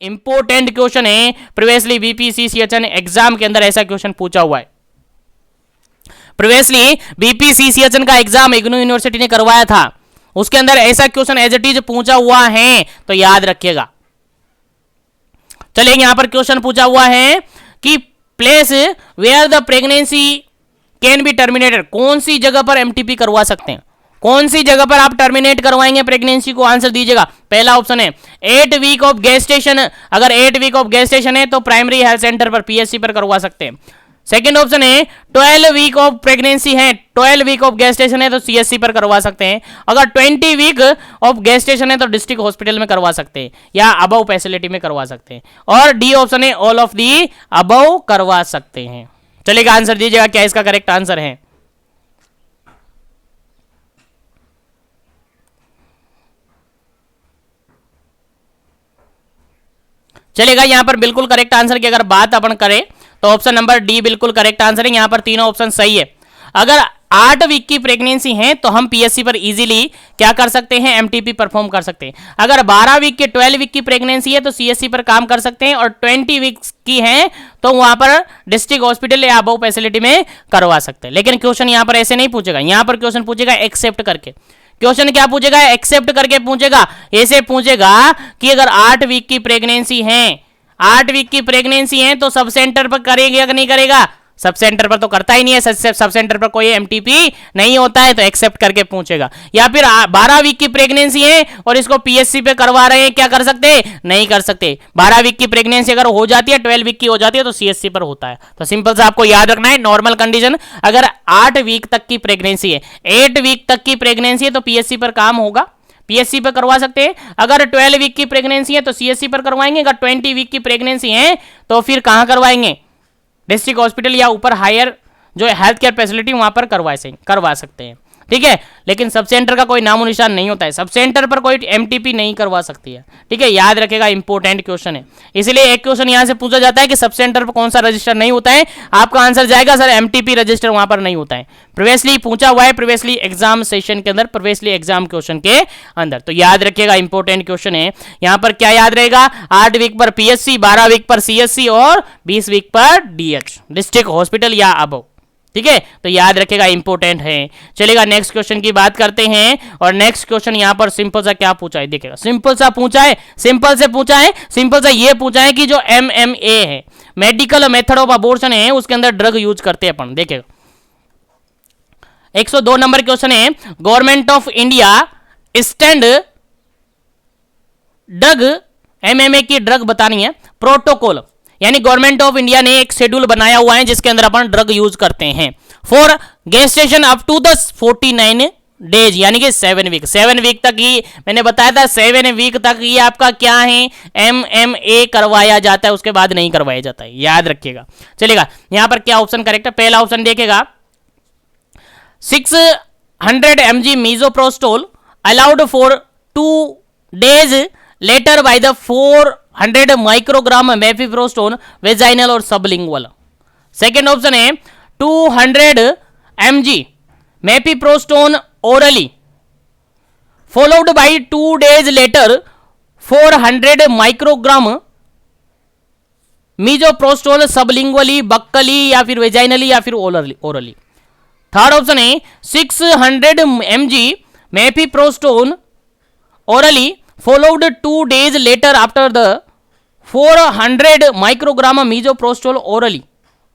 Important question है, previously बीपीसीसीएचएन exam के अंदर ऐसा क्वेश्चन पूछा हुआ है। प्रीवियसली बीपीसीसीएचएन का एग्जाम इग्नू यूनिवर्सिटी ने करवाया था, उसके अंदर ऐसा क्वेश्चन एज इट इज पूछा हुआ है, तो याद रखिएगा। चलिए यहां पर क्वेश्चन पूछा हुआ है कि place where the pregnancy can be terminated, कौन सी जगह पर एमटीपी करवा सकते हैं, कौन सी जगह पर आप टर्मिनेट करवाएंगे प्रेगनेंसी को, आंसर दीजिएगा। पहला ऑप्शन है 8 वीक ऑफ गेस्टेशन, अगर 8 वीक ऑफ गेस्टेशन है तो प्राइमरी हेल्थ सेंटर पर पीएचसी पर करवा सकते हैं। सेकंड ऑप्शन है 12 वीक ऑफ प्रेगनेंसी है, 12 वीक ऑफ गेस्टेशन है तो सीएससी पर करवा सकते हैं। अगर 20 वीक ऑफ गेस्टेशन है तो डिस्ट्रिक्ट हॉस्पिटल में करवा सकते हैं या अबव फैसिलिटी में करवा सकते हैं। और डी ऑप्शन है ऑल ऑफ दी अबव करवा सकते हैं। चलिएगा आंसर दीजिएगा, क्या इसका करेक्ट आंसर है। चलेगा यहां पर बिल्कुल करेक्ट आंसर की अगर बात अपन करें तो ऑप्शन नंबर डी बिल्कुल करेक्ट आंसर है। यहां पर तीनों ऑप्शन सही है। अगर 8 वीक की प्रेगनेंसी है तो हम पीएससी पर इजीली क्या कर सकते हैं, एमटीपी परफॉर्म कर सकते हैं। अगर 12 वीक के 12 वीक की प्रेगनेंसी है तो सीएससी पर काम कर सकते हैं, और 20 वीक्स की है तो वहां पर डिस्ट्रिक्ट हॉस्पिटल या अबव फैसिलिटी में करवा सकते हैं। लेकिन क्वेश्चन यहां पर ऐसे नहीं पूछेगा, यहां पर क्वेश्चन पूछेगा एक्सेप्ट करके। क्वेश्चन क्या पूछेगा, एक्सेप्ट करके पूछेगा। ऐसे पूछेगा कि अगर 8 वीक की प्रेगनेंसी है, 8 वीक की प्रेगनेंसी है तो सब सेंटर पर करेगा कि नहीं करेगा, सब सेंटर पर तो करता ही नहीं है, सब सेंटर पर कोई एमटीपी नहीं होता है, तो एक्सेप्ट करके पूछेगा। या फिर 12 वीक की प्रेगनेंसी है और इसको पीएचसी पे करवा रहे हैं, क्या कर सकते, नहीं कर सकते। 12 वीक की प्रेगनेंसी अगर हो जाती है, 12 वीक की हो जाती है तो सीएचसी पर होता है। तो सिंपल सा आपको याद रखना है, नॉर्मल कंडीशन अगर 8 वीक तक की प्रेगनेंसी है, 8 वीक तक की प्रेगनेंसी है तो पीएचसी पर काम होगा, पीएचसी पर करवा सकते हैं। अगर 12 वीक की प्रेगनेंसी है तो सीएचसी पर करवाएंगे। अगर 20 वीक की प्रेगनेंसी है तो फिर कहां करवाएंगे, डिस्ट्रिक्ट हॉस्पिटल या ऊपर हायर जो हेल्थ केयर फैसिलिटी वहां पर करवा सकते हैं। ठीक है, लेकिन सब सेंटर का कोई नामो निशान नहीं होता है, सब सेंटर पर कोई एमटीपी नहीं करवा सकती है। ठीक है, याद रखेगा, इंपॉर्टेंट क्वेश्चन है। इसलिए एक क्वेश्चन यहां से पूछा जाता है कि सब सेंटर पर कौन सा रजिस्टर नहीं होता है, आपका आंसर जाएगा सर एमटीपी रजिस्टर वहां पर नहीं होता है। प्रीवियसली पूछा हुआ है, प्रीवियसली एग्जाम सेशन के अंदर, प्रीवियसली एग्जाम क्वेश्चन के अंदर, तो याद रखिएगा इंपॉर्टेंट क्वेश्चन है। यहां पर क्या याद रहेगा, 8 वीक पर पीएचसी, 12 वीक पर सीएचसी और 20 वीक पर डीएच, डिस्ट्रिक्ट हॉस्पिटल या अबव। ठीक है, तो याद रखेगा, इंपॉर्टेंट है। चलेगा नेक्स्ट क्वेश्चन की बात करते हैं, और नेक्स्ट क्वेश्चन यहां पर सिंपल सा क्या पूछा है, देखिएगा सिंपल सा पूछा है, सिंपल से पूछा है, सिंपल सा ये पूछा है कि जो एमएमए है, मेडिकल मेथड ऑफ अबॉर्शन है, उसके अंदर ड्रग यूज करते हैं अपन। देखिएगा 102 नंबर क्वेश्चन है, government of India stand drug, MMA की ड्रग बतानी है, प्रोटोकॉल, यानी गवर्नमेंट ऑफ इंडिया ने एक शेड्यूल बनाया हुआ है जिसके अंदर अपन ड्रग यूज करते हैं for gestation up to the 49 days, यानी कि 7 वीक, 7 वीक तक ही मैंने बताया था, 7 वीक तक ही आपका क्या है, एमएमए करवाया जाता है, उसके बाद नहीं करवाया जाता है, याद रखिएगा। चलेगा यहां पर क्या ऑप्शन करेक्ट है, पहला ऑप्शन देखेगा 600 mg misoprostol allowed for 2 days later by the 400 microgram mifepristone vaginal और सबलिंगुअल। सेकेंड ऑप्शन है 200 mg mifepristone orally followed by 2 days later 400 microgram misoprostol sublingually, buccally या फिर वेजाइनली या फिर ओरली। थर्ड ऑप्शन है 600 mg mifepristone orally followed 2 days later after the 400 microgram misoprostol orally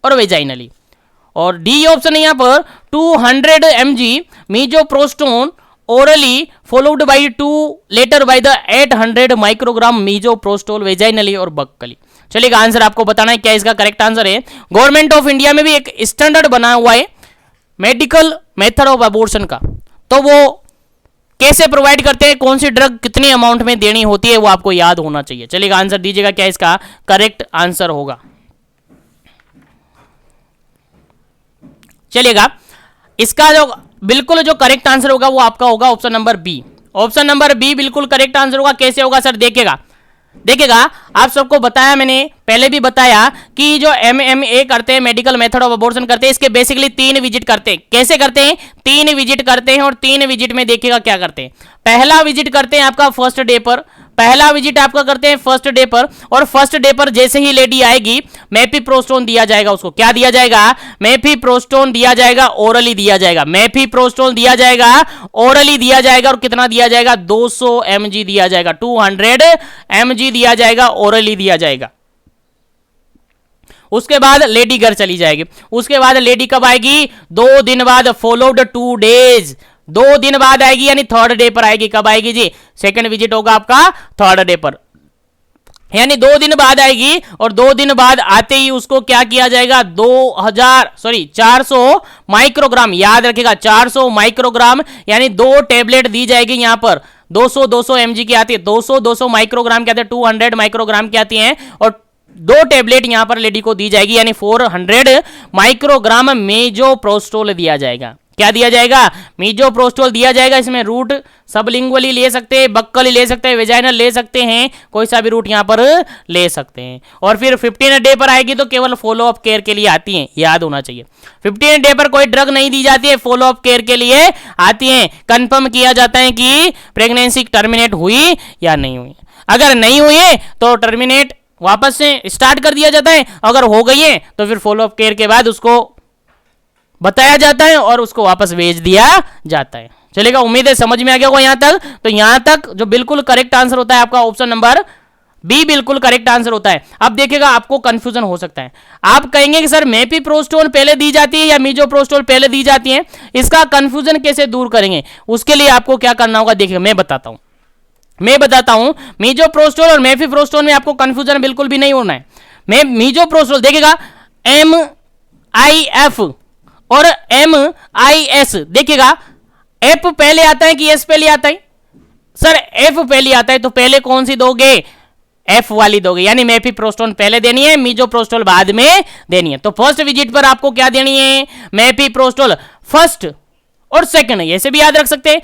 और vaginally. और D option है यहां पर 200 mg misoprostone orally followed by 2 later by the 800 microgram misoprostol vaginally और बक्कली। चलिए आंसर आपको बताना है क्या इसका करेक्ट आंसर है। गवर्नमेंट ऑफ इंडिया में भी एक स्टैंडर्ड बना हुआ है मेडिकल मेथड ऑफ अबॉर्शन का, तो वो कैसे प्रोवाइड करते हैं, कौन सी ड्रग कितनी अमाउंट में देनी होती है, वो आपको याद होना चाहिए। चलिएगा आंसर दीजिएगा क्या इसका करेक्ट आंसर होगा। चलिएगा इसका जो बिल्कुल जो करेक्ट आंसर होगा वो आपका होगा option number B. Option number B बिल्कुल करेक्ट आंसर होगा। कैसे होगा सर, देखिएगा आप सबको बताया, मैंने पहले भी बताया कि जो एमएमए करते हैं, मेडिकल मेथड ऑफ अबॉर्शन करते हैं, इसके बेसिकली 3 विजिट करते हैं। कैसे करते हैं, 3 विजिट करते हैं, और 3 विजिट में देखिएगा क्या करते हैं। पहला विजिट करते हैं आपका फर्स्ट डे पर, पहला विजिट आपका करते हैं फर्स्ट डे पर, और फर्स्ट डे पर जैसे ही लेडी आएगी मेफिप्रोस्टोन दिया जाएगा उसको। क्या दिया जाएगा? मेफिप्रोस्टोन दिया जाएगा, ओरली दिया जाएगा। मेफिप्रोस्टोन दिया जाएगा, ओरली दिया जाएगा, और कितना दिया जाएगा? 200 mg दिया जाएगा, 200 mg दिया जाएगा, ओरली दिया जाएगा। उसके बाद लेडी घर चली जाएगी। उसके बाद लेडी कब आएगी? 2 दिन बाद, फॉलोड 2 डेज, 2 दिन बाद आएगी, यानी थर्ड डे पर आएगी। कब आएगी जी? सेकंड विजिट होगा आपका थर्ड डे पर, यानी 2 दिन बाद आएगी। और 2 दिन बाद आते ही उसको क्या किया जाएगा? 400 माइक्रोग्राम, याद रखेगा 400 माइक्रोग्राम, यानी 2 टेबलेट दी जाएगी। यहां पर 200 mg की आती है, 200 माइक्रोग्राम की आती है, 200 माइक्रोग्राम की आती है, और 2 टेबलेट यहां पर लेडी को दी जाएगी, यानी 400 माइक्रोग्राम मेजोप्रोस्टोल दिया जाएगा। क्या दिया जाएगा? मीजोप्रोस्टोल दिया जाएगा। इसमें रूट सबलिंगुअली ले सकते हैं, बक्कली ले सकते हैं, वेजाइनल ले सकते हैं, कोई सा भी रूट यहां पर ले सकते हैं। और फिर 15 डे पर आएगी तो केवल फॉलो अप केयर के लिए आती हैं, याद होना चाहिए। 15 डे पर कोई ड्रग नहीं दी जाती है, फॉलो अप केयर के लिए आती है। कंफर्म किया जाता है कि प्रेगनेंसी टर्मिनेट हुई या नहीं हुई। अगर नहीं हुई है तो टर्मिनेट वापस से स्टार्ट कर दिया जाता है, अगर हो गई है तो फिर फॉलो अप केयर के बाद उसको बताया जाता है और उसको वापस भेज दिया जाता है। चलेगा, उम्मीद है समझ में आ गया होगा यहां तक। तो यहां तक जो बिल्कुल करेक्ट आंसर होता है आपका ऑप्शन नंबर बी बिल्कुल करेक्ट आंसर होता है। अब देखिएगा आपको कंफ्यूजन हो सकता है, आप कहेंगे कि सर मेफिप्रोस्टोन पहले दी जाती है या मीजोप्रोस्टोल पहले दी जाती है, इसका कंफ्यूजन कैसे दूर करेंगे? उसके लिए आपको क्या करना होगा, देखिए मैं बताता हूं। मीजोप्रोस्टोल और मेफिप्रोस्टोन में आपको कंफ्यूजन बिल्कुल भी नहीं होना है। मीजोप्रोस्टोल देखिएगा MIF और MIS, देखिएगा एफ पहले आता है कि एस पहले आता है? सर एफ पहले आता है, तो पहले कौन सी दोगे? एफ वाली दोगे, यानी मेफिप्रोस्टोन पहले देनी है, मीजोप्रोस्टोल बाद में देनी है। तो फर्स्ट विजिट पर आपको क्या देनी है? मेफिप्रोस्टोल फर्स्ट और सेकंड, ऐसे भी याद रख सकते हैं।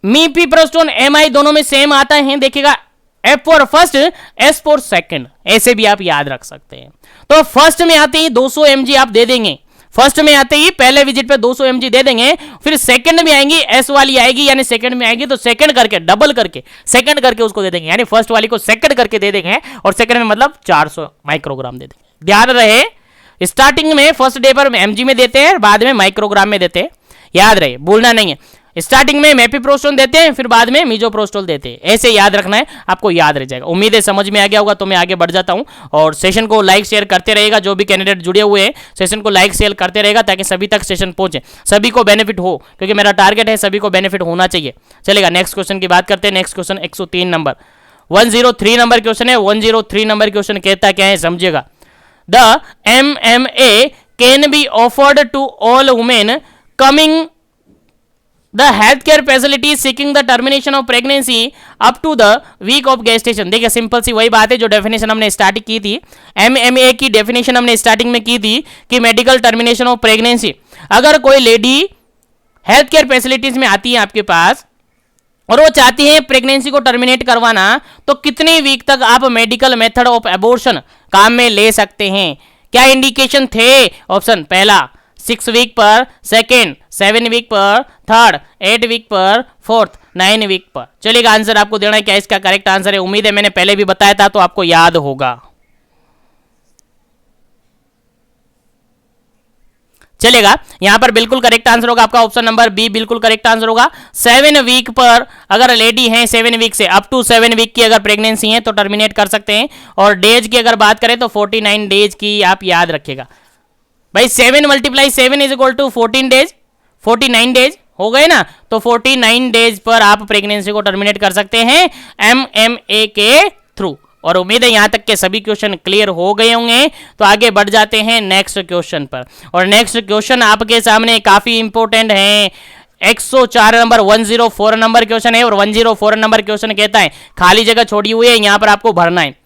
मीफिप्रोस्टोन MI दोनों में सेम आता है, देखिएगा F for first, S for second, ऐसे भी आप याद रख सकते हैं। तो फर्स्ट में आते ही 200 mg आप दे देंगे, फर्स्ट में आते ही पहले विजिट पे 200 mg दे देंगे। फिर सेकंड में आएंगी, एस वाली आएगी, यानी सेकंड में आएगी तो सेकंड करके, डबल करके, सेकंड करके उसको दे देंगे, यानी फर्स्ट वाली को सेकंड करके दे देंगे, और सेकंड में मतलब 400 माइक्रोग्राम दे देंगे। ध्यान रहे, स्टार्टिंग में फर्स्ट डे पर mg में देते हैं, बाद में माइक्रोग्राम में देते हैं, याद रहे, भूलना नहीं है। स्टार्टिंग में मेफिप्रोस्टोन देते हैं, फिर बाद में मीजोप्रोस्टोल देते हैं, ऐसे याद रखना है, आपको याद रह जाएगा। उम्मीद है समझ में आ गया होगा। तो मैं आगे बढ़ जाता हूं, और सेशन को लाइक शेयर करते रहेगा। जो भी कैंडिडेट जुड़े हुए हैं सेशन को लाइक शेयर करते रहेगा, ताकि सभी तक सेशन पहुंचे, सभी को बेनिफिट हो, क्योंकि मेरा टारगेट है सभी को बेनिफिट होना चाहिए। चलेगा, नेक्स्ट क्वेश्चन की बात करते हैं। Next question 103 number 103 number question है। 103 नंबर क्वेश्चन कहता क्या है, समझिएगा। The MMA can be offered to all women coming the healthcare facility seeking the termination of pregnancy up to the week of gestation। देखिए सिंपल सी वही बात है जो डेफिनेशन हमने स्टार्ट की थी, MMA की डेफिनेशन हमने स्टार्टिंग में की थी कि मेडिकल टर्मिनेशन ऑफ प्रेगनेंसी। अगर कोई लेडी हेल्थ केयर फैसिलिटीज में आती है आपके पास और वो चाहती है प्रेगनेंसी को टर्मिनेट करवाना, तो कितने वीक तक आप मेडिकल मेथड ऑफ एबॉर्शन काम में ले सकते हैं? क्या इंडिकेशन थे? ऑप्शन पहला 6 वीक पर, सेकेंड 7 वीक पर, थर्ड 8 वीक पर, फोर्थ 9 वीक पर। चलिएगा, आंसर आपको देना है। क्या इसका करेक्ट आंसर है? उम्मीद है मैंने पहले भी बताया था तो आपको याद होगा। चलेगा, यहां पर बिल्कुल करेक्ट आंसर होगा आपका ऑप्शन नंबर बी बिल्कुल करेक्ट आंसर होगा। 7 वीक पर अगर लेडी है, 7 वीक से अप टू 7 वीक की अगर प्रेगनेंसी है तो टर्मिनेट कर सकते हैं। और डेज की अगर बात करें तो 49 डेज की आप याद रखिएगा भाई। 7 × 7 is equal to 14 days, 49 days हो गए ना, तो 49 डेज पर आप प्रेगनेंसी को टर्मिनेट कर सकते हैं MMA के थ्रू। और उम्मीद है यहां तक के सभी क्वेश्चन क्लियर हो गए होंगे। तो आगे बढ़ जाते हैं नेक्स्ट क्वेश्चन पर, और नेक्स्ट क्वेश्चन आपके सामने काफी इंपॉर्टेंट है। 104 नंबर 104 नंबर क्वेश्चन है, और 104 नंबर क्वेश्चन कहता है खाली जगह छोड़ी हुई है, यहां पर आपको भरना है।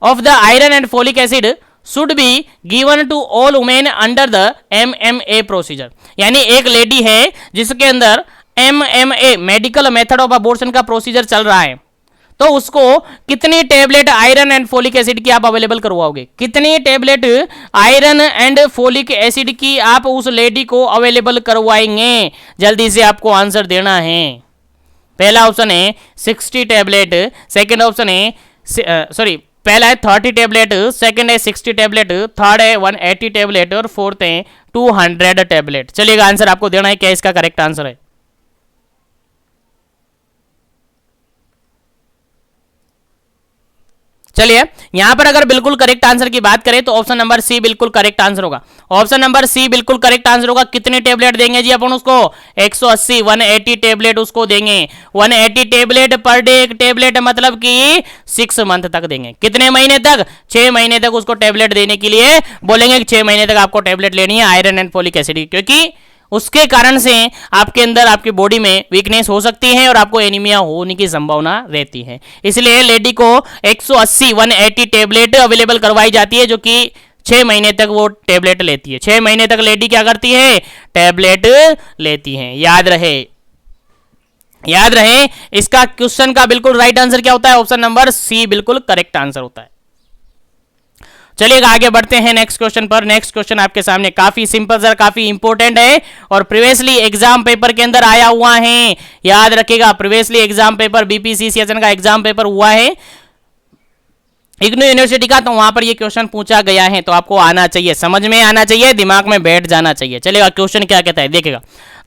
Of the iron and folic acid should be given to all women under the MMA procedure। यानी एक लेडी है जिसके अंदर MMA medical method of abortion का प्रोसीजर चल रहा है, तो उसको कितनी tablet iron and folic acid की आप अवेलेबल करवाओगे? कितनी tablet iron and folic acid की आप उस लेडी को अवेलेबल करवाएंगे? जल्दी से आपको आंसर देना है। पहला ऑप्शन है 60 टैबलेट, सेकंड ऑप्शन है सॉरी पहला है 30 टैबलेट, सेकंड है 60 टैबलेट, थर्ड है 180 टैबलेट और फोर्थ है 200 टैबलेट। चलिएगा आंसर आपको देना है, क्या इसका करेक्ट आंसर है। चलिए यहां पर अगर बिल्कुल करेक्ट आंसर की बात करें तो ऑप्शन नंबर सी बिल्कुल करेक्ट आंसर होगा। ऑप्शन नंबर सी बिल्कुल करेक्ट आंसर होगा। कितने टेबलेट देंगे जी अपन उसको? 180 180 टेबलेट उसको देंगे। 180 टेबलेट पर डे, एक टेबलेट मतलब कि 6 मंथ तक देंगे। कितने महीने तक? 6 महीने तक उसको टेबलेट देने के लिए बोलेंगे कि 6 महीने तक आपको टेबलेट लेनी है आयरन एंड फोलिक एसिड की, क्योंकि उसके कारण से आपके अंदर आपकी बॉडी में वीकनेस हो सकती है और आपको एनीमिया होने की संभावना रहती है। इसलिए लेडी को 180 180 टेबलेट अवेलेबल करवाई जाती है, जो कि 6 महीने तक वो टेबलेट लेती है। 6 महीने तक लेडी क्या करती है? टेबलेट लेती है। याद रहे, याद रहे, इसका क्वेश्चन का बिल्कुल राइट आंसर क्या होता है? ऑप्शन नंबर सी बिल्कुल करेक्ट आंसर होता है। चलिए आगे बढ़ते हैं नेक्स्ट क्वेश्चन पर। नेक्स्ट क्वेश्चन आपके सामने काफी सिंपल सर, काफी इंपॉर्टेंट है और प्रीवियसली एग्जाम पेपर के अंदर आया हुआ है। याद रखिएगा, प्रीवियसली एग्जाम पेपर बीपीसीसीएसएन का एग्जाम पेपर हुआ है इग्नू यूनिवर्सिटी का, तो वहां पर ये क्वेश्चन पूछा गया है, तो आपको आना चाहिए, समझ में आना चाहिए, दिमाग में बैठ जाना चाहिए। चलेगा क्वेश्चन क्या कहता है, देखिएगा।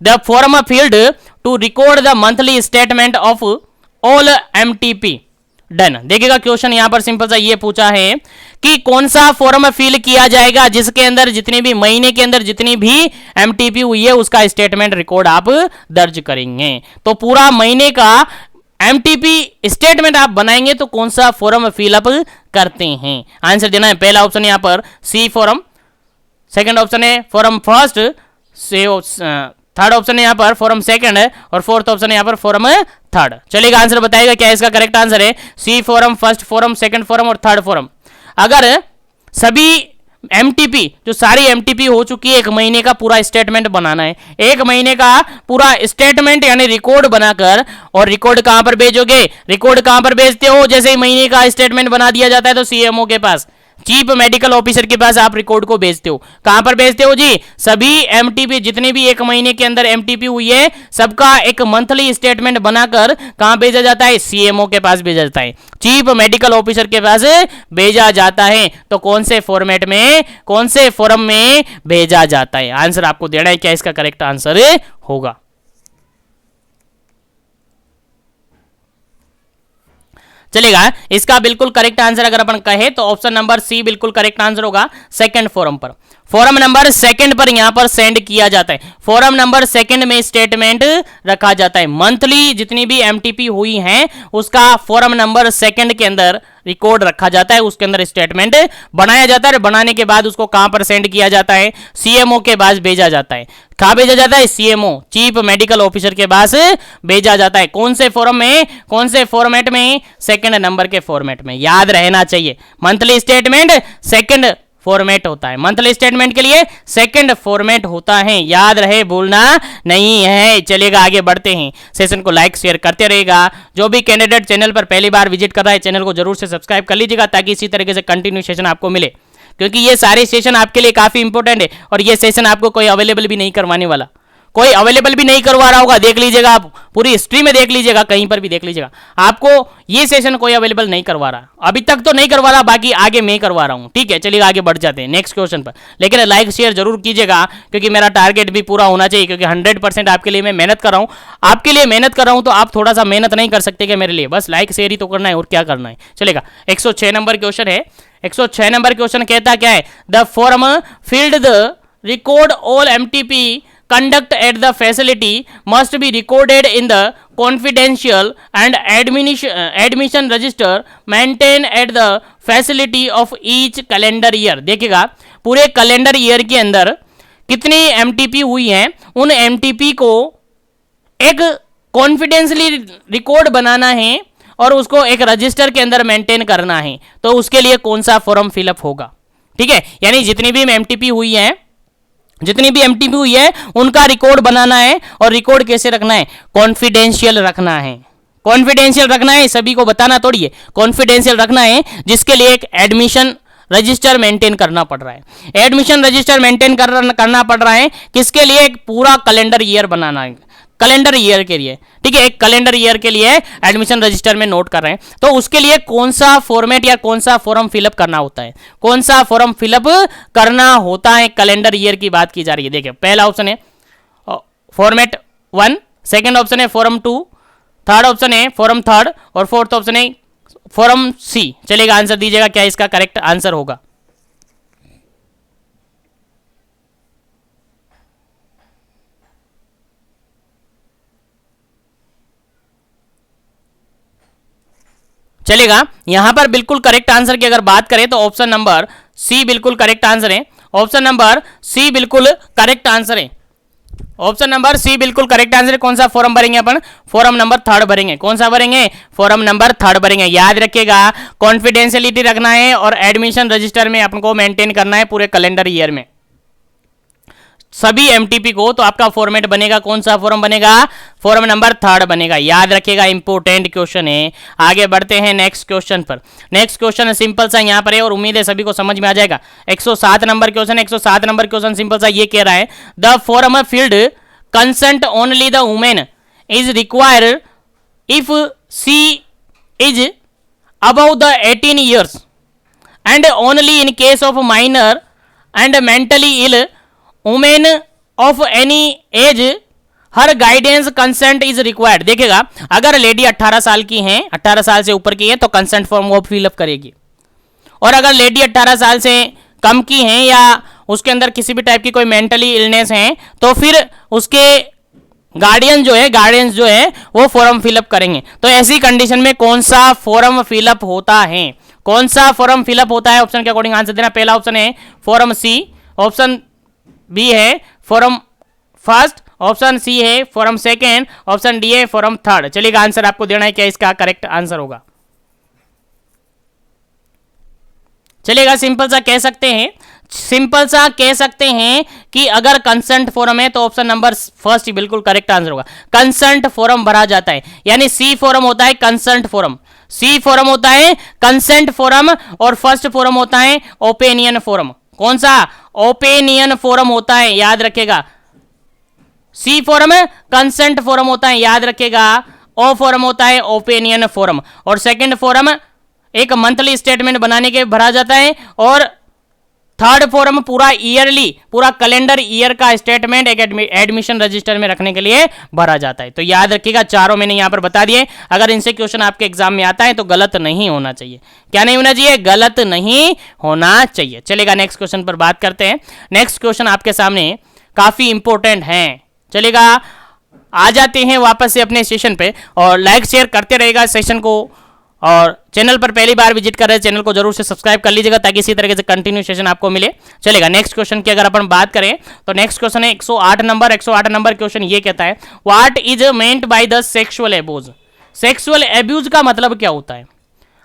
The form field to record the monthly statement of all MTP done. देखिएगा क्वेश्चन यहां पर सिंपल सा ये पूछा है कि कौन सा फॉर्म फिल किया जाएगा जिसके अंदर जितनी भी महीने के अंदर जितनी भी एमटीपी हुई है उसका स्टेटमेंट रिकॉर्ड आप दर्ज करेंगे। तो पूरा महीने का एमटीपी स्टेटमेंट आप बनाएंगे तो कौन सा फॉर्म फिलअप करते हैं, आंसर देना है। पहला ऑप्शन यहां पर सी फॉर्म, सेकंड ऑप्शन है फॉर्म फर्स्ट, थर्ड ऑप्शन है यहाँ पर फॉर्म सेकंड है और फोर्थ ऑप्शन है यहाँ पर फॉर्म थर्ड। चलिएगा आंसर बताइएगा क्या इसका करेक्ट आंसर है। C form, first form, second form और थर्ड फॉर्म। अगर सभी एमटीपी, जो सारी एमटीपी हो चुकी है, एक महीने का पूरा स्टेटमेंट बनाना है, एक महीने का पूरा स्टेटमेंट यानी रिकॉर्ड बनाकर, और रिकॉर्ड कहां पर भेजोगे? रिकॉर्ड कहां पर भेजते हो? जैसे ही महीने का स्टेटमेंट बना दिया जाता है तो सीएमओ के पास, चीफ मेडिकल ऑफिसर के पास आप रिकॉर्ड को भेजते हो। कहां पर भेजते हो जी? सभी एमटीपी, जितने भी एक महीने के अंदर एमटीपी हुई है, सबका एक मंथली स्टेटमेंट बनाकर कहां भेजा जाता है? सीएमओ के पास भेजा जाता है, चीफ मेडिकल ऑफिसर के पास भेजा जाता है। तो कौन से फॉर्मेट में, कौन से फॉर्म में भेजा जाता है, आंसर आपको देना है, क्या इसका करेक्ट आंसर होगा। चलेगा इसका बिल्कुल करेक्ट आंसर अगर अपन कहे तो ऑप्शन नंबर सी बिल्कुल करेक्ट आंसर होगा। सेकंड फॉर्म पर, फॉर्म नंबर सेकंड पर यहां पर सेंड किया जाता है। फॉर्म नंबर सेकंड में स्टेटमेंट रखा जाता है। मंथली जितनी भी एमटीपी हुई हैं उसका फॉर्म नंबर सेकंड के अंदर रिकॉर्ड रखा जाता है, उसके अंदर स्टेटमेंट बनाया जाता है। बनाने के बाद उसको कहां पर सेंड किया जाता है? सीएमओ के पास भेजा जाता है। कहां भेजा जाता है? सीएमओ, चीफ मेडिकल ऑफिसर के पास भेजा जाता है। कौन से फॉर्म में, कौन से फॉर्मेट में? सेकंड नंबर के फॉर्मेट में। याद रहना चाहिए, मंथली स्टेटमेंट सेकंड फॉर्मेट होता है, मंथली स्टेटमेंट के लिए सेकंड फॉर्मेट होता है। याद रहे, भूलना नहीं है। चलिएगा आगे बढ़ते हैं, सेशन को लाइक शेयर करते रहेगा। जो भी कैंडिडेट चैनल पर पहली बार विजिट कर रहा है चैनल को जरूर से सब्सक्राइब कर लीजिएगा ताकि इसी तरीके से कंटिन्यू सेशन आपको मिले, क्योंकि ये सारे सेशन आपके लिए काफी इंपॉर्टेंट है और ये सेशन आपको कोई अवेलेबल भी नहीं करवाने वाला, कोई अवेलेबल भी नहीं करवा रहा होगा। देख लीजिएगा, आप पूरी हिस्ट्री में देख लीजिएगा, कहीं पर भी देख लीजिएगा, आपको ये सेशन कोई अवेलेबल नहीं करवा रहा, अभी तक तो नहीं करवा रहा, बाकी आगे मैं करवा रहा हूं। ठीक है, चलिए आगे बढ़ जाते हैं नेक्स्ट क्वेश्चन पर। लेकिन लाइक शेयर जरूर कीजिएगा क्योंकि मेरा टारगेट भी पूरा होना चाहिए, क्योंकि 100% आपके लिए मैं मेहनत कर रहा हूं, आपके लिए मेहनत कर रहा हूं, तो आप थोड़ा सा मेहनत नहीं कर सकते क्या मेरे लिए? बस लाइक शेयर ही तो करना है और क्या करना है। चलेगा 106 नंबर क्वेश्चन है। 106 नंबर क्वेश्चन कहता क्या है? The form field the record all MTP conduct at the facility must be recorded in the confidential and admission register maintained at the facility of each calendar year। देखिएगा पूरे calendar year के अंदर कितनी MTP हुई है, उन MTP को एक कॉन्फिडेंशियली रिकॉर्ड बनाना है और उसको एक रजिस्टर के अंदर मेंटेन करना है। तो उसके लिए कौन सा फॉर्म फिलअप होगा? ठीक है, यानी जितनी भी एमटीपी हुई है, जितनी भी एमटीपी हुई है उनका रिकॉर्ड बनाना है। और रिकॉर्ड कैसे रखना है? कॉन्फिडेंशियल रखना है, कॉन्फिडेंशियल रखना है, सभी को बताना थोड़ी है, कॉन्फिडेंशियल रखना है, जिसके लिए एक एडमिशन रजिस्टर मेंटेन करना पड़ रहा है। एडमिशन रजिस्टर मेंटेन करना पड़ रहा है, किसके लिए? एक पूरा कैलेंडर ईयर बनाना है। कैलेंडर ईयर के लिए, ठीक है, एक कैलेंडर ईयर के लिए एडमिशन रजिस्टर में नोट कर रहे हैं, तो उसके लिए कौन सा फॉर्मेट या कौन सा फॉर्म फिलअप करना होता है, कौन सा फॉर्म फिलअप करना होता है, कैलेंडर ईयर की बात की जा रही है। देखिए पहला ऑप्शन है फॉर्मेट 1, सेकंड ऑप्शन है फॉर्म 2, थर्ड ऑप्शन है फॉर्म 3 और फोर्थ ऑप्शन है फॉर्म सी। चलेगा, आंसर दीजिएगा क्या इसका करेक्ट आंसर होगा। चलेगा, यहां पर बिल्कुल करेक्ट आंसर की अगर बात करें तो ऑप्शन नंबर सी बिल्कुल करेक्ट आंसर है। ऑप्शन नंबर सी बिल्कुल करेक्ट आंसर है। ऑप्शन नंबर सी बिल्कुल करेक्ट आंसर है। कौन सा फॉर्म भरेंगे अपन? फॉर्म नंबर 3 भरेंगे। कौन सा भरेंगे? फॉर्म नंबर 3 भरेंगे। याद रखिएगा, कॉन्फिडेंशियलिटी रखना है और एडमिशन रजिस्टर में अपन को मेंटेन करना है पूरे कैलेंडर ईयर में सभी एमटीपी को। तो आपका फॉर्मेट बनेगा, कौन सा फॉर्म बनेगा? फॉर्म नंबर 3 बनेगा। याद रखिएगा, इंपोर्टेंट क्वेश्चन है। आगे बढ़ते हैं नेक्स्ट क्वेश्चन पर। नेक्स्ट क्वेश्चन सिंपल सा यहाँ पर है और उम्मीद है सभी को समझ में आ जाएगा। 107 number question, 107 number question simple सा ये कह रहा है, the form field consent only the women is required if she is above the 18 years and only in case of minor and mentally ill women of any age her guidance consent is required. देखिएगा, अगर lady 18 साल की हैं, 18 साल से ऊपर की है तो कंसेंट फॉर्म वो फिलअप करेगी, और अगर लेडी 18 साल से कम की हैं या उसके अंदर किसी भी टाइप की कोई मेंटली इलनेस है तो फिर उसके गार्डियंस जो है वो फॉर्म फिलअप करेंगे। तो ऐसी कंडीशन में कौन सा फॉर्म फिलअप होता है? कौन सा फॉर्म फिलअप होता है? ऑप्शन के अकॉर्डिंग आंसर देना। पहला ऑप्शन है फॉर्म सी, ऑप्शन बी है फॉर्म फर्स्ट, ऑप्शन सी है फॉर्म सेकेंड, ऑप्शन डी है फॉर्म 3। चलिएगा, आंसर आपको देना है, क्या इसका करेक्ट आंसर होगा। चलिएगा, सिंपल सा कह सकते हैं कि अगर कंसेंट फॉर्म है तो ऑप्शन नंबर फर्स्ट ही बिल्कुल करेक्ट आंसर होगा। कंसेंट फॉर्म भरा जाता है, यानी सी फॉर्म होता है कंसेंट फॉर्म, सी फॉर्म होता है कंसेंट फॉर्म और फर्स्ट फॉर्म होता है ओपिनियन फॉर्म। कौन सा? ओपिनियन फॉर्म होता है। याद रखेगा, सी फॉर्म कंसेंट फॉर्म होता है, याद रखेगा। ओ फॉर्म होता है ओपिनियन फॉर्म, और सेकंड फॉर्म एक मंथली स्टेटमेंट बनाने के भरा जाता है, और थर्ड फॉर्म पूरा ईयरली, पूरा कैलेंडर ईयर का स्टेटमेंट एक एडमिशन रजिस्टर में रखने के लिए भरा जाता है। तो याद रखिएगा, चारों मैंने यहां पर बता दिए। अगर इनसे क्वेश्चन आपके एग्जाम में आता है तो गलत नहीं होना चाहिए। क्या नहीं होना चाहिए? गलत नहीं होना चाहिए। चलेगा, नेक्स्ट क्वेश्चन पर बात करते हैं। नेक्स्ट क्वेश्चन आपके सामने काफी इंपॉर्टेंट है। चलेगा, आ जाते हैं वापस से अपने सेशन पे, और लाइक शेयर करते रहेगा सेशन को, और चैनल पर पहली बार विजिट कर रहे हैं चैनल को जरूर से सब्सक्राइब कर लीजिएगा ताकि इसी तरीके से कंटिन्यू सेशन आपको मिले। चलेगा, नेक्स्ट क्वेश्चन की अगर अपन बात करें तो नेक्स्ट क्वेश्चन है 108 नंबर। 108 नंबर क्वेश्चन ये कहता है, what is meant by the sexual abuse. Sexual abuse का मतलब क्या होता है?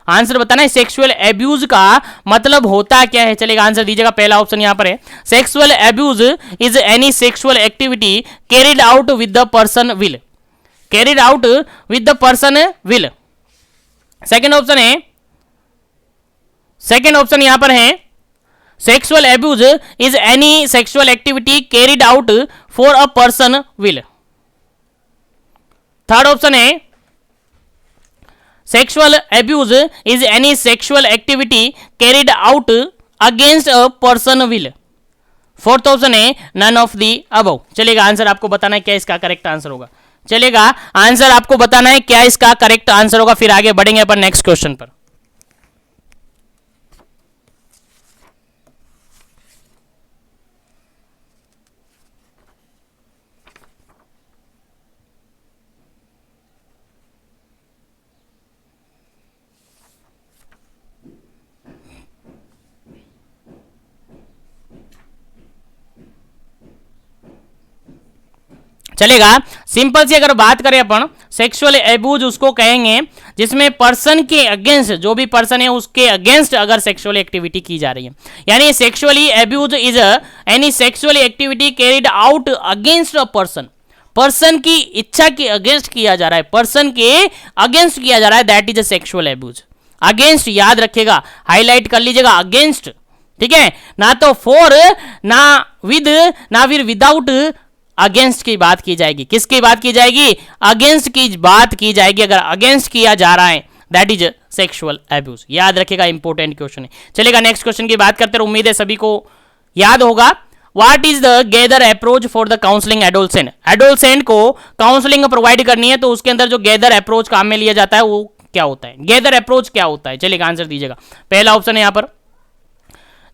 आंसर बताना है, सेक्सुअल एब्यूज का मतलब होता क्या है। चलेगा, आंसर दीजिएगा। पहला ऑप्शन यहां पर है, sexual abuse is any sexual activity carried out with the person will. Carried out with the person will. Second option यहां पर है, sexual abuse is any sexual activity carried out for a person will. Third option है, sexual abuse is any sexual activity carried out against a person will. Fourth option है, none of the above. चलेगा, answer आपको बताना है क्या इसका correct answer होगा। चलेगा, आंसर आपको बताना है क्या इसका करेक्ट आंसर होगा। फिर आगे बढ़ेंगे अपन नेक्स्ट क्वेश्चन पर। चलेगा, सिंपल सी अगर बात करें अपन, सेक्सुअल एब्यूज उसको कहेंगे जिसमें पर्सन के अगेंस्ट, जो भी पर्सन है उसके अगेंस्ट अगर सेक्सुअल एक्टिविटी की जा रही है, यानी sexually abuse is any sexual activity carried out against a person. Person की इच्छा के अगेंस्ट किया जा रहा है, पर्सन के अगेंस्ट किया जा रहा है, that is a sexual abuse. Against याद रखिएगा, हाईलाइट कर लीजिएगा, अगेंस्ट। ठीक है, ना तो फॉर, ना विद, ना फिर विदाउट, अगेंस्ट की बात की जाएगी। किसकी बात की जाएगी? अगेंस्ट की बात की जाएगी। अगर अगेंस्ट किया जा रहा है दैट इज सेक्सुअल एब्यूज। याद रखिएगा, इंपॉर्टेंट क्वेश्चन है। चलेगा नेक्स्ट क्वेश्चन की बात करते हैं, उम्मीद है सभी को याद होगा। What is the gather approach for the counselling adolescent? Adolescent को काउंसलिंग प्रोवाइड करनी है तो उसके अंदर जो गैदर अप्रोच काम में लिया जाता है वो क्या होता है? गैदर अप्रोच क्या होता है? चलिए आंसर दीजिएगा। पहला ऑप्शन है यहां पर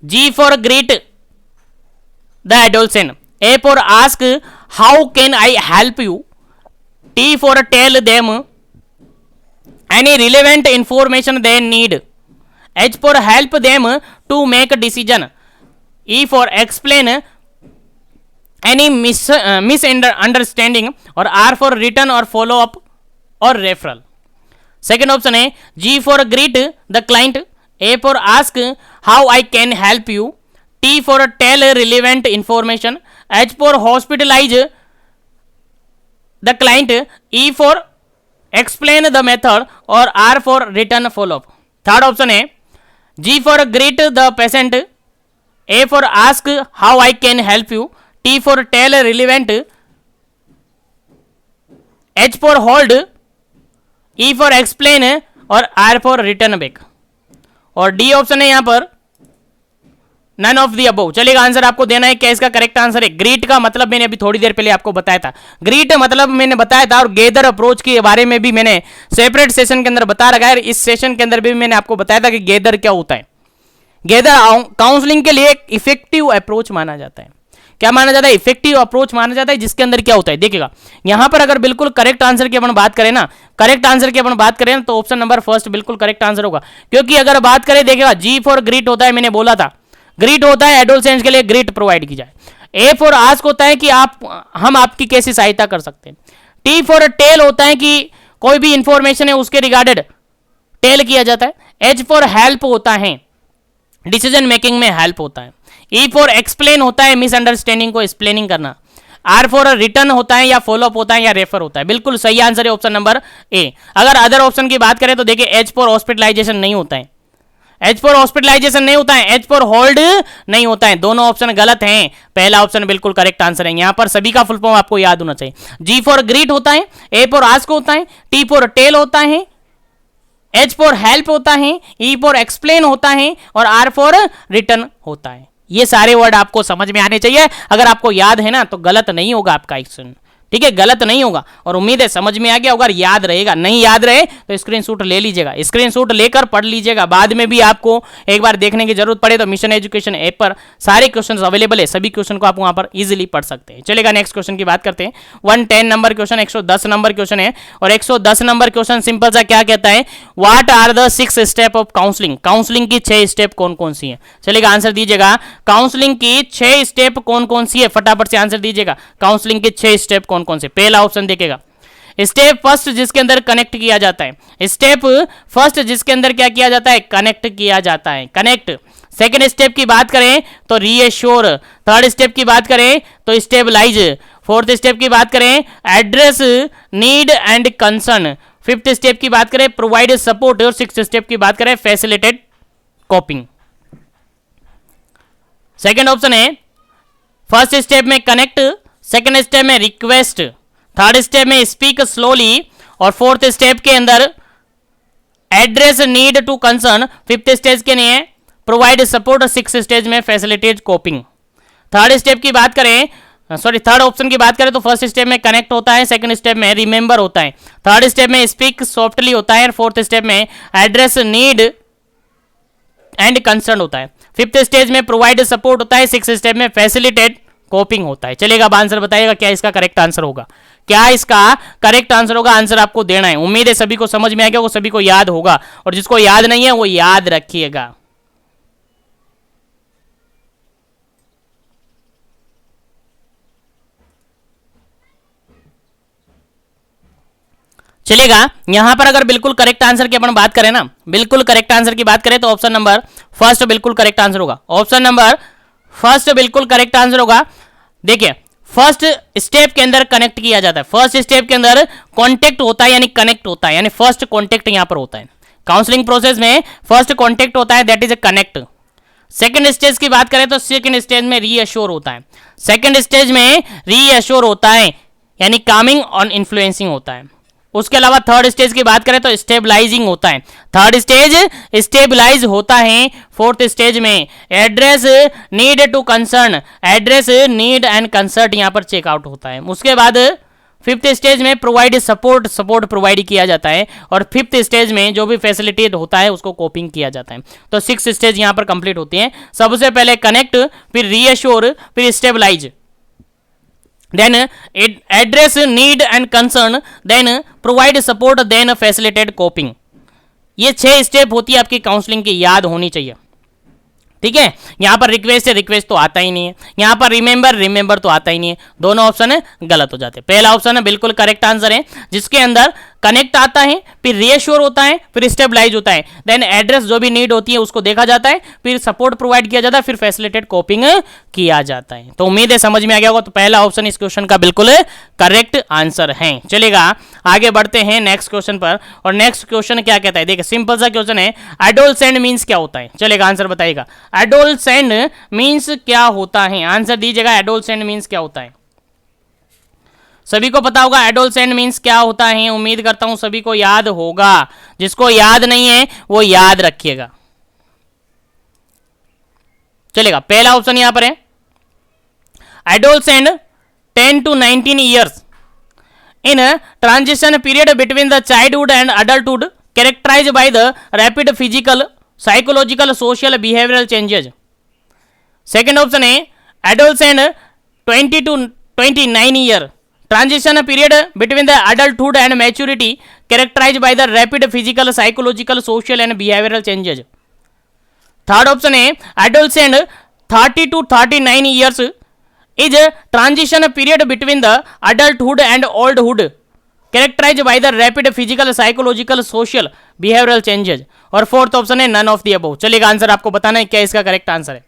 G for greet the adolescent, A for ask how can I help you, T for tell them any relevant information they need, H for help them to make decision, E for explain any misunderstanding, और R for return और follow up और referral. Second option है G for greet the client, A for ask how I can help you, T for tell relevant information, H for hospitalise the client, E for explain the method, और R for return follow up. Third option है G for greet the patient, A for ask how I can help you, T for tell relevant, H for hold, E for explain, और R for return back. और D option है यहां पर none of the above. चलेगा answer आपको देना है। क्या इसका करेक्ट आंसर है? ग्रीट का मतलब मैंने अभी थोड़ी देर पहले आपको बताया था। ग्रीट मतलब मैंने बताया था, और गैदर अप्रोच के बारे में भी मैंने सेपरेट सेशन के अंदर बता रखा है। इस सेशन के अंदर भी मैंने आपको बताया था कि गैदर क्या होता है। गैदर काउंसलिंग के लिए एक इफेक्टिव अप्रोच माना जाता है। क्या माना जाता है? इफेक्टिव अप्रोच माना जाता है, जिसके अंदर क्या होता है देखिएगा। यहां पर अगर बिल्कुल करेक्ट आंसर की अपन बात करें ना, करेक्ट आंसर की अपन बात करें तो ऑप्शन नंबर फर्स्ट बिल्कुल करेक्ट आंसर होगा। क्योंकि अगर बात करें देखिएगा, जी फॉर ग्रीट होता है, मैंने बोला था ग्रीट होता है एडोलसेंट्स के लिए ग्रीट प्रोवाइड की जाए। ए फॉर आस्क होता है कि हम आपकी कैसी सहायता कर सकते हैं। टी फॉर टेल होता है कि कोई भी इंफॉर्मेशन है उसके रिगार्डेड टेल किया जाता है। एच फॉर हेल्प होता है, डिसीजन मेकिंग में हेल्प होता है। ई फॉर एक्सप्लेन होता है, मिसअंडरस्टैंडिंग को एक्सप्लेनिंग करना। आर फॉर रिटर्न होता है, या फॉलोअप होता है, या रेफर होता है। बिल्कुल सही आंसर है ऑप्शन नंबर ए। अगर अदर ऑप्शन की बात करें तो देखिए एच फॉर हॉस्पिटलाइजेशन नहीं होता है, एच फॉर हॉस्पिटलाइजेशन नहीं होता है, एच फॉर होल्ड नहीं होता है। दोनों ऑप्शन गलत हैं। पहला ऑप्शन बिल्कुल करेक्ट आंसर है। यहां पर सभी का फुल फॉर्म आपको याद होना चाहिए। जी फॉर ग्रीट होता है, ए फॉर आस्क होता है, टी फॉर टेल होता है, एच फॉर हेल्प होता है, ई फॉर एक्सप्लेन होता है, और आर फॉर रिटर्न होता है। ये सारे वर्ड आपको समझ में आने चाहिए। अगर आपको याद है ना तो गलत नहीं होगा आपका एक्शन, ठीक है, गलत नहीं होगा। और उम्मीद है समझ में आ गया। अगर याद रहेगा, नहीं याद रहे तो स्क्रीनशॉट ले लीजिएगा, स्क्रीनशॉट लेकर पढ़ लीजिएगा। बाद में भी आपको एक बार देखने की जरूरत पड़े तो मिशन एजुकेशन ऐप पर सारे क्वेश्चन अवेलेबल है। सभी क्वेश्चन को आप वहां पर इजीली पढ़ सकते हैं। चलेगा नेक्स्ट क्वेश्चन की बात करते हैं। 110 नंबर क्वेश्चन 110 नंबर क्वेश्चन है, और 110 नंबर क्वेश्चन सिंपल सा क्या कहता है, what are the 6 step of counselling? Counselling की 6 स्टेप कौन कौन सी है? चलेगा आंसर दीजिएगा। काउंसलिंग की 6 स्टेप कौन कौन सी है? फटाफट से आंसर दीजिएगा। काउंसलिंग के 6 स्टेप कौन कौन से? पहला ऑप्शन देखेगा स्टेप फर्स्ट, जिसके अंदर कनेक्ट किया जाता है। स्टेप फर्स्ट जिसके अंदर क्या किया जाता है? कनेक्ट किया जाता है, कनेक्ट। सेकेंड स्टेप की बात करें तो रीएश्योर। थर्ड स्टेप की बात करें तो स्टेबलाइज। फोर्थ स्टेप की बात करें address need and concern. Fifth step की बात करें प्रोवाइड सपोर्ट, और सिक्स्थ स्टेप की बात करें फैसिलिटेट कॉपिंग। सेकेंड ऑप्शन है फर्स्ट स्टेप में कनेक्ट, सेकेंड स्टेप में रिक्वेस्ट, थर्ड स्टेप में स्पीक स्लोली, और फोर्थ स्टेप के अंदर address need to concern, fifth stage के लिए प्रोवाइड सपोर्ट, और सिक्स स्टेज में फैसिलिटेट कॉपिंग। थर्ड स्टेप की बात करें, थर्ड ऑप्शन की बात करें तो फर्स्ट स्टेप में कनेक्ट होता है, सेकंड स्टेप में रिमेंबर होता है, थर्ड स्टेप में स्पीक सॉफ्टली होता है, और फोर्थ स्टेप में एड्रेस नीड एंड कंसर्न होता है, फिफ्थ स्टेज में प्रोवाइड सपोर्ट होता है, सिक्स स्टेप में फैसिलिटेट कॉपिंग होता है। चलेगा अब आंसर बताइएगा क्या इसका करेक्ट आंसर होगा, क्या इसका करेक्ट आंसर होगा। आंसर आपको देना है। उम्मीद है सभी को समझ में आ गया, वो सभी को याद होगा, और जिसको याद नहीं है वो याद रखिएगा। चलेगा यहां पर अगर बिल्कुल करेक्ट आंसर की अपन बात करें ना, बिल्कुल करेक्ट आंसर की बात करें तो ऑप्शन नंबर फर्स्ट बिल्कुल करेक्ट आंसर होगा। ऑप्शन नंबर फर्स्ट बिल्कुल करेक्ट आंसर होगा। देखिए फर्स्ट स्टेप के अंदर कनेक्ट किया जाता है, फर्स्ट स्टेप के अंदर कॉन्टेक्ट होता है यानी कनेक्ट होता है, यानी फर्स्ट कॉन्टेक्ट यहां पर होता है। काउंसलिंग प्रोसेस में फर्स्ट कॉन्टेक्ट होता है, that is a connect. Second stage की बात करें तो सेकेंड स्टेज में रीअश्योर होता है, सेकेंड स्टेज में रीअश्योर होता है यानी कामिंग और इन्फ्लुएंसिंग होता है। उसके अलावा थर्ड स्टेज की बात करें तो स्टेबलाइजिंग होता है, थर्ड स्टेज स्टेबलाइज होता है। फोर्थ स्टेज में address need to concern, address need and concert यहां पर चेकआउट होता है। उसके बाद फिफ्थ स्टेज में प्रोवाइड सपोर्ट, सपोर्ट प्रोवाइड किया जाता है। और फिफ्थ स्टेज में जो भी फैसिलिटेट होता है उसको कोपिंग किया जाता है। तो सिक्स स्टेज यहां पर कंप्लीट होती हैं। सबसे पहले कनेक्ट, फिर रीअश्योर, फिर stabilise, then address need and concern, then provide support, then facilitate coping. ये 6 स्टेप होती है आपकी काउंसलिंग की, याद होनी चाहिए। ठीक है, यहां पर रिक्वेस्ट है, रिक्वेस्ट तो आता ही नहीं है। यहां पर रिमेंबर, रिमेंबर तो आता ही नहीं है। दोनों ऑप्शन गलत हो जाते हैं। पहला ऑप्शन बिल्कुल करेक्ट आंसर है, जिसके अंदर कनेक्ट आता है, फिर रीअश्योर होता है, फिर स्टेबलाइज होता है, देन एड्रेस जो भी नीड होती है उसको देखा जाता है, फिर सपोर्ट प्रोवाइड किया जाता है, फिर फैसिलिटेट कोपिंग किया जाता है। तो उम्मीद है समझ में आ गया होगा। तो पहला ऑप्शन इस क्वेश्चन का बिल्कुल करेक्ट आंसर है। चलेगा, आगे बढ़ते हैं नेक्स्ट क्वेश्चन पर। और नेक्स्ट क्वेश्चन क्या कहता है, देखिए सिंपल सा क्वेश्चन है, एडोलसेंट मींस क्या होता है। चलेगा, आंसर बताइएगा, एडोलसेंट मींस क्या होता है, आंसर दीजिएगा। एडोलसेंट मींस क्या होता है, सभी को पता होगा एडोलसेंट मींस क्या होता है। उम्मीद करता हूं सभी को याद होगा, जिसको याद नहीं है वो याद रखिएगा। चलेगा, पहला ऑप्शन यहां पर है, adolescent 10 to 19 years in a transition period between the childhood and adulthood characterized by the rapid physical, psychological, social, behavioral changes. Second option है, adolescent 20 to 29 year transition period between the adulthood and maturity characterized by the rapid physical, psychological, social and behavioral changes. Third option है, adolescent 30 to 39 years is a transition period between the adulthood and oldhood characterized by the rapid physical, psychological, social, behavioral changes. और fourth option है none of the above. चलिएगा, answer आपको बताना है क्या इसका correct answer है।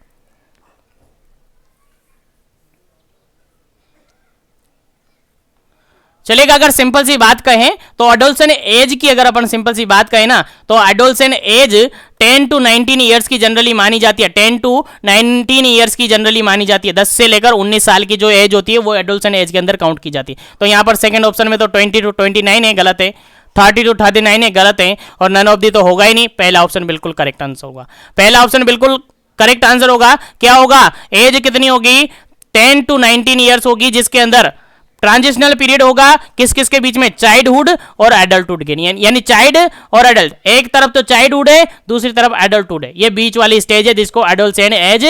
चलेगा, अगर सिंपल सी बात कहें तो एडोलसेंट एज की अगर अपन सिंपल सी बात कहें ना, तो एडोलसेंट एज 10 to 19 ईयर्स की जनरली मानी जाती है। 10 to 19 ईयर्स की जनरली मानी जाती है। 10 से लेकर 19 साल की जो एज होती है वो एडोलसेंट एज के अंदर काउंट की जाती है। तो यहाँ पर सेकंड ऑप्शन में तो 20 to 29 है, गलत है। 30 to 39 है, गलत है। और नन ऑफ दी तो होगा ही नहीं। पहला ऑप्शन बिल्कुल करेक्ट आंसर होगा। पहला ऑप्शन बिल्कुल करेक्ट आंसर होगा। क्या होगा, एज कितनी होगी, 10 to 19 ईयर्स होगी, जिसके अंदर ट्रांजिशनल पीरियड होगा किस किस के बीच में, चाइल्डहुड और एडल्टहुड के, यानी चाइल्ड और एडल्ट, एक तरफ तो चाइल्डहुड है, दूसरी तरफ एडल्टहुड है। ये बीच वाली स्टेज है जिसको एडोलसेंट एज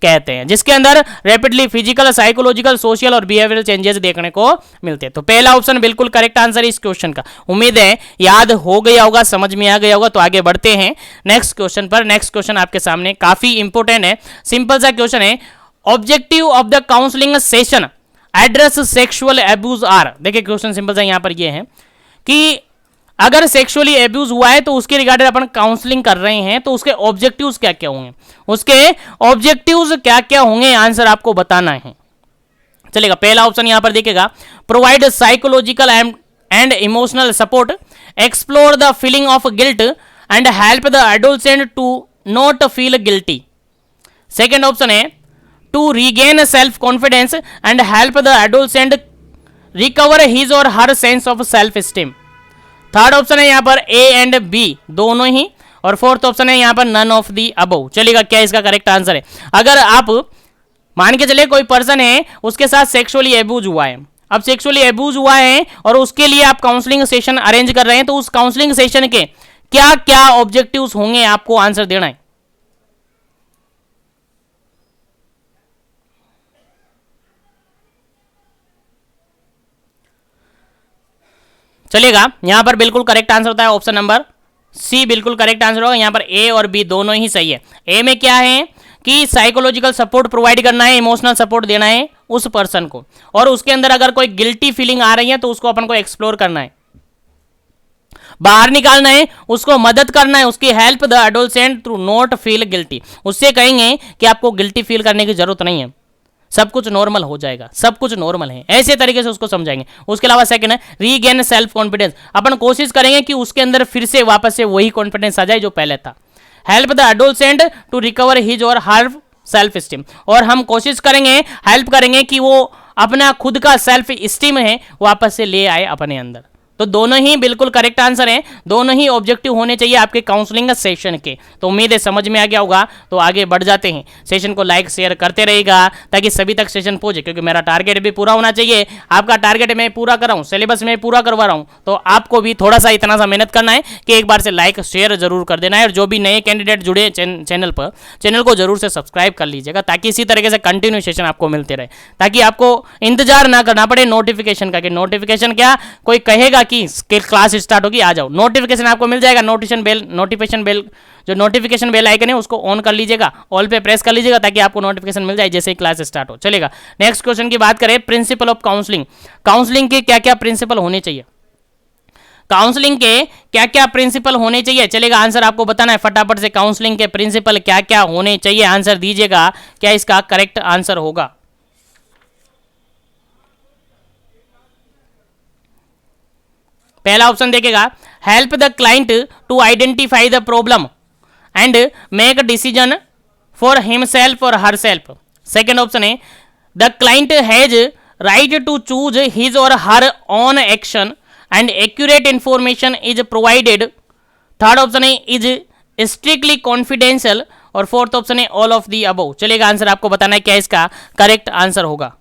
कहते हैं, जिसके अंदर रैपिडली फिजिकल, साइकोलॉजिकल, सोशल और बिहेवियरल चेंजेस देखने को मिलते हैं। तो पहला ऑप्शन बिल्कुल करेक्ट आंसर है इस क्वेश्चन का। उम्मीद है याद हो गया होगा, समझ में आ गया होगा। तो आगे बढ़ते हैं नेक्स्ट क्वेश्चन पर। नेक्स्ट क्वेश्चन आपके सामने काफी इंपोर्टेंट है, सिंपल सा क्वेश्चन है, objective of the counselling session address sexual abuse are. देखिए क्वेश्चन सिंपल सा यहां पर ये है कि अगर सेक्सुअली एब्यूज हुआ है तो उसके रिगार्डेड अपन काउंसलिंग कर रहे हैं, तो उसके ऑब्जेक्टिव्स क्या क्या होंगे, उसके ऑब्जेक्टिव्स क्या क्या होंगे, आंसर आपको बताना है। चलेगा, पहला ऑप्शन यहां पर देखिएगा, provide psychological and emotional support, explore the feeling of guilt and help the adolescent to not feel guilty. Second option है, to regain self confidence and help the adolescent recover his or her sense of self esteem. Third option है यहां पर A and B दोनों ही, और fourth option है यहां पर none of the above. चलेगा, क्या इसका करेक्ट आंसर है। अगर आप मान के चले कोई पर्सन है, उसके साथ सेक्सुअली एब्यूज हुआ है, अब सेक्सुअली एब्यूज हुआ है और उसके लिए आप काउंसलिंग सेशन अरेंज कर रहे हैं, तो उस काउंसलिंग सेशन के क्या क्या ऑब्जेक्टिव्स होंगे आपको आंसर देना है। चलेगा, यहां पर बिल्कुल करेक्ट आंसर होता है ऑप्शन नंबर सी, बिल्कुल करेक्ट आंसर होगा। यहां पर ए और बी दोनों ही सही है। ए में क्या है कि साइकोलॉजिकल सपोर्ट प्रोवाइड करना है, इमोशनल सपोर्ट देना है उस पर्सन को, और उसके अंदर अगर कोई गिल्टी फीलिंग आ रही है तो उसको अपन को एक्सप्लोर करना है, बाहर निकालना है, उसको मदद करना है, उसकी help the adolescent to not feel guilty. उससे कहेंगे कि आपको गिल्टी फील करने की जरूरत नहीं है, सब कुछ नॉर्मल हो जाएगा, सब कुछ नॉर्मल है, ऐसे तरीके से उसको समझाएंगे। उसके अलावा सेकंड है, रीगेन सेल्फ कॉन्फिडेंस, अपन कोशिश करेंगे कि उसके अंदर फिर से वापस से वही कॉन्फिडेंस आ जाए जो पहले था। Help the adolescent to recover his और हर सेल्फ स्टीम, और हम कोशिश करेंगे, हेल्प करेंगे कि वो अपना खुद का सेल्फ स्टीम है वापस से ले आए अपने अंदर। तो दोनों ही बिल्कुल करेक्ट आंसर हैं, दोनों ही ऑब्जेक्टिव होने चाहिए आपके काउंसलिंग सेशन के। तो उम्मीद है समझ में आ गया होगा। तो आगे बढ़ जाते हैं, सेशन को लाइक शेयर करते रहेगा ताकि सभी तक सेशन पहुंचे, क्योंकि मेरा टारगेट भी पूरा होना चाहिए। आपका टारगेट मैं पूरा कर रहा हूँ, सिलेबस में पूरा करवा रहा हूँ, तो आपको भी थोड़ा सा इतना सा मेहनत करना है कि एक बार से लाइक शेयर जरूर कर देना है। और जो भी नए कैंडिडेट जुड़े चैनल पर, चैनल को जरूर से सब्सक्राइब कर लीजिएगा ताकि इसी तरीके से कंटिन्यू सेशन आपको मिलते रहे, ताकि आपको इंतजार ना करना पड़े नोटिफिकेशन का। कि नोटिफिकेशन क्या, कोई कहेगा कि क्लास स्टार्ट होगी आ जाओ, नोटिफिकेशन आपको मिल जाएगा। नोटिफिकेशन बेल जो नोटिफिकेशन बेल आइकन है उसको ऑन कर लीजिएगा, ऑल पे प्रेस कर लीजिएगा ताकि आपको नोटिफिकेशन मिल जाए जैसे ही क्लास स्टार्ट हो। चलेगा, नेक्स्ट क्वेश्चन की बात करें, प्रिंसिपल ऑफ काउंसलिंग। काउंसलिंग के क्या क्या प्रिंसिपल होने चाहिए, काउंसलिंग के क्या क्या प्रिंसिपल होने चाहिए। चलेगा, आंसर आपको बताना है फटाफट से। काउंसलिंग के प्रिंसिपल क्या क्या होने चाहिए, आंसर दीजिएगा, क्या इसका करेक्ट आंसर होगा। पहला ऑप्शन देखेगा, help the client to identify the problem and make decision for himself और हर सेल्फ। सेकेंड ऑप्शन है, the client has right to choose his और her own action and accurate information is provided. Third option है, is strictly confidential. और fourth option है, all of the above. चलेगा, answer आपको बताना है क्या इसका करेक्ट आंसर होगा।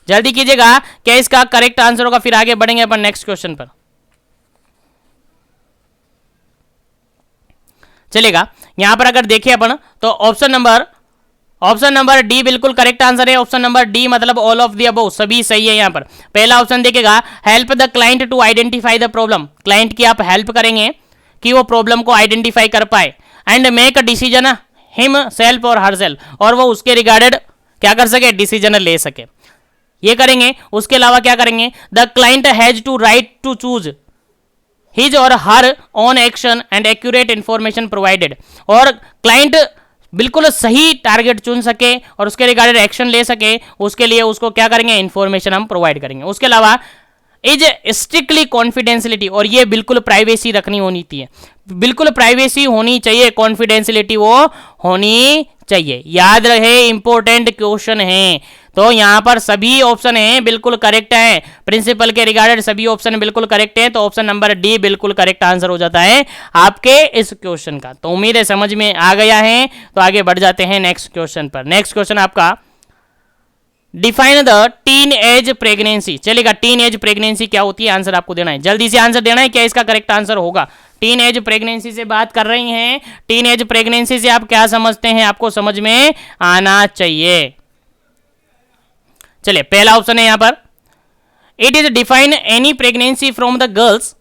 जल्दी कीजिएगा, क्या इसका करेक्ट आंसर होगा, फिर आगे बढ़ेंगे अपन नेक्स्ट क्वेश्चन पर। चलेगा, यहां पर अगर देखें अपन तो ऑप्शन नंबर डी बिल्कुल करेक्ट आंसर है। ऑप्शन नंबर डी मतलब ऑल ऑफ द अबव, सभी सही है। यहां पर पहला ऑप्शन देखेगा, help the client to identify the problem, client की आप हेल्प करेंगे कि वो प्रॉब्लम को आइडेंटिफाई कर पाए, and make a decision him self और हर सेल्फ, और वो उसके रिगार्डेड क्या कर सके, डिसीजन ले सके, ये करेंगे। उसके अलावा क्या करेंगे, the client has to right to choose his और her own action and accurate information provided, और क्लाइंट बिल्कुल सही टारगेट चुन सके और उसके रिगार्डेड एक्शन ले सके, उसके लिए उसको क्या करेंगे, इंफॉर्मेशन हम प्रोवाइड करेंगे। उसके अलावा इज स्ट्रिक्टली कॉन्फिडेंशियलिटी, और ये बिल्कुल प्राइवेसी रखनी होनी चाहिए, बिल्कुल प्राइवेसी होनी चाहिए, कॉन्फिडेंशियलिटी वो होनी चाहिए। याद रहे, इंपॉर्टेंट क्वेश्चन है। तो यहां पर सभी ऑप्शन हैं बिल्कुल करेक्ट है, प्रिंसिपल के रिगार्डेड सभी ऑप्शन बिल्कुल करेक्ट है। तो ऑप्शन नंबर डी बिल्कुल करेक्ट आंसर हो जाता है आपके इस क्वेश्चन का। तो उम्मीद है समझ में आ गया है। तो आगे बढ़ जाते हैं नेक्स्ट क्वेश्चन पर। नेक्स्ट क्वेश्चन आपका, define the teen age pregnancy. चलेगा, टीन एज प्रेगनेंसी क्या होती है, आंसर आपको देना है, जल्दी से आंसर देना है क्या इसका करेक्ट आंसर होगा। टीन एज प्रेगनेंसी से बात कर रही हैं, टीन एज प्रेगनेंसी से आप क्या समझते हैं, आपको समझ में आना चाहिए। चलिए, पहला ऑप्शन है यहां पर, it is define any pregnancy from the girls,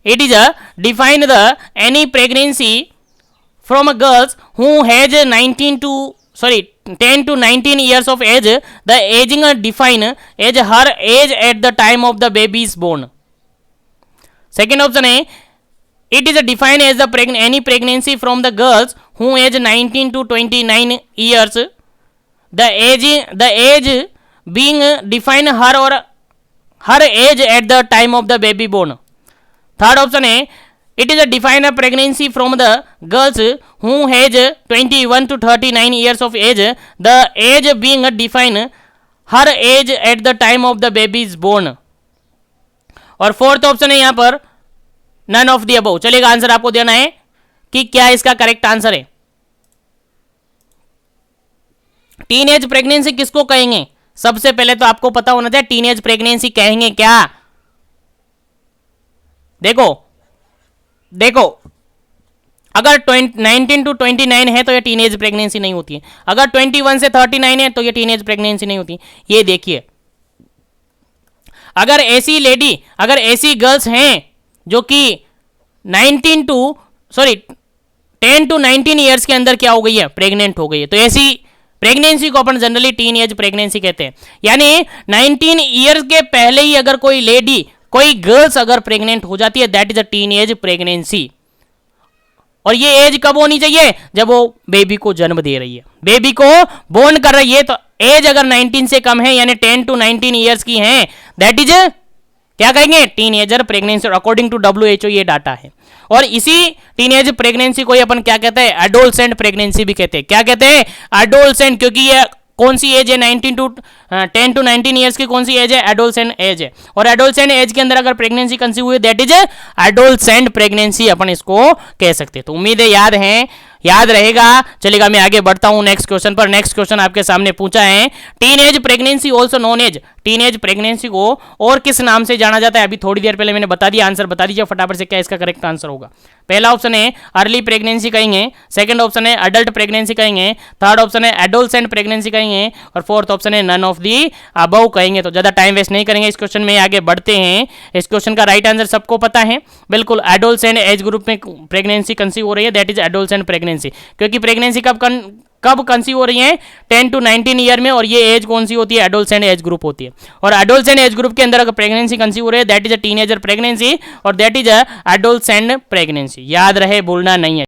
it is define the any pregnancy from girls who has 10 to 19 years of age, the aging define as her age at the time of the baby is born. Second option है, it is defined as the any pregnancy from the girls who age 19 to 29 years, the age being defined her or her age at the time of the baby born. Third option है, it is a defined pregnancy from the girls who age 21 to 39 years of age, the age being defined her age at the time of the baby is born. और fourth option है यहां पर none of the above. चलेगा, answer आपको देना है कि क्या इसका करेक्ट आंसर है। टीन एज प्रेगनेंसी किसको कहेंगे, सबसे पहले तो आपको पता होना चाहिए टीन एज प्रेगनेंसी कहेंगे क्या। देखो अगर 19 to 29 है तो ये टीनेज प्रेगनेंसी नहीं होती है, अगर 21 से 39 है तो ये टीनेज प्रेगनेंसी नहीं होती। ये देखिए, अगर ऐसी गर्ल्स हैं जो कि 10 to 19 ईयर्स के अंदर क्या हो गई है, प्रेग्नेंट हो गई है, तो ऐसी प्रेगनेंसी को अपन जनरली टीन एज प्रेगनेंसी कहते हैं। यानी 19 ईयर्स के पहले ही अगर कोई गर्ल्स अगर प्रेग्नेंट हो जाती है, that is a teen age pregnancy. और ये एज कब होनी चाहिए, जब वो बेबी को जन्म दे रही है, बेबी को बोर्न कर रही है। तो एज अगर 19 से कम है यानी 10 to 19 ईयर्स की है, दैट इज क्या कहेंगे, teenager pregnancy, according to WHO ये डाटा है। और इसी टीनेज प्रेगनेंसी को अपन क्या कहते हैं, एडोलसेंट प्रेगनेंसी भी कहते हैं। क्या कहते हैं, एडोलसेंट, क्योंकि ये कौन सी एज है, 10 to 19 ईयर्स की कौन सी एज है, एडोलसेंट एज है। और एडोलसेंट एज के अंदर अगर प्रेगनेंसी कंसीव हुई, दैट इज एडोलसेंट प्रेगनेंसी, अपन इसको कह सकते हैं। तो उम्मीद है याद रहेगा। चलेगा, मैं आगे बढ़ता हूं नेक्स्ट क्वेश्चन पर। नेक्स्ट क्वेश्चन आपके सामने पूछा है, teenage pregnancy also known as, teenage pregnancy को और किस नाम से जाना जाता है। अभी थोड़ी देर पहले मैंने बता दिया, आंसर बता दीजिए फटाफट से क्या इसका करेक्ट आंसर होगा। पहला ऑप्शन है अर्ली प्रेगनेंसी कहेंगे, सेकंड ऑप्शन है अडल्ट प्रेगनेंसी कहेंगे, थर्ड ऑप्शन है एडोलसेंट प्रेगनेंसी कहेंगे, और फोर्थ ऑप्शन है नन ऑफ दी अबव कहेंगे। तो ज्यादा टाइम वेस्ट नहीं करेंगे, इस क्वेश्चन में आगे बढ़ते हैं। इस क्वेश्चन का राइट आंसर सबको पता है, बिल्कुल एडोलसेंट एज ग्रुप में प्रेगनेंसी कंसीव हो रही है, दैट इज एडोलसेंट प्रेगनेंसी। क्योंकि प्रेगनेंसी कब कंसीव हो रही है, 10 to 19 ईयर में, और ये एज कौन सी होती है, एडोलसेंट एज ग्रुप होती है। और एडोलसेंट एज ग्रुप के अंदर अगर प्रेगनेंसी कंसीव हो रही है, that is a teenager pregnancy, और that is a adolescent pregnancy. याद रहे, भूलना नहीं है।